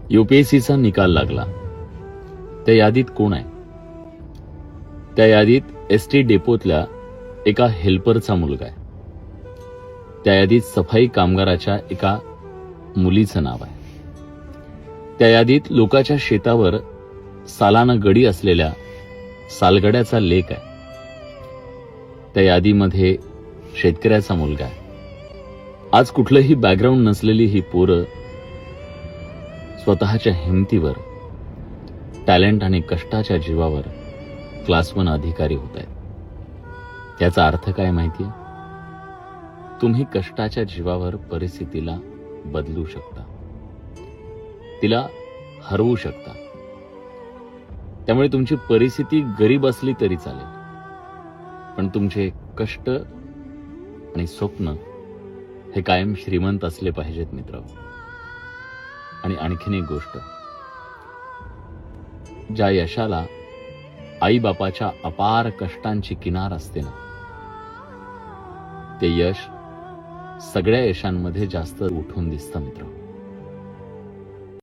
यूपीएससीचा निकाल लागला. त्या यादीत कोण आहे? त्या यादीत एसटी डेपोतल्या एका हेल्परचा मुलगा आहे. त्या यादीत सफाई कामगाराच्या एका मुलीचं नाव आहे. त्या यादीत लोकाच्या शेतावर सालानं गडी असलेल्या सालगड्याचा लेक आहे. त्या यादीमध्ये शेतकऱ्याचा मुलगा आहे. आज कुठलंही बॅकग्राऊंड नसलेली ही पोरं स्वतःच्या हिमतीवर, टॅलेंट आणि कष्टाच्या जीवावर क्लास 1 अधिकारी होत आहेत. याचा अर्थ काय माहितीये? तुम्ही कष्टाच्या जीवावर परिस्थितीला बदलू शकता, तिला हरवू शकता. त्यामुळे तुमची परिस्थिती गरीब असली तरी चालेल, पण तुमचे कष्ट आणि स्वप्न हे कायम श्रीमंत असले पाहिजेत मित्र. आणि आणखीन एक गोष्ट, ज्या यशाला आई बापाच्या अपार कष्टांची किनार असते ना, ते यश सगळ्या यशांमध्ये जास्त उठून दिसतं मित्र.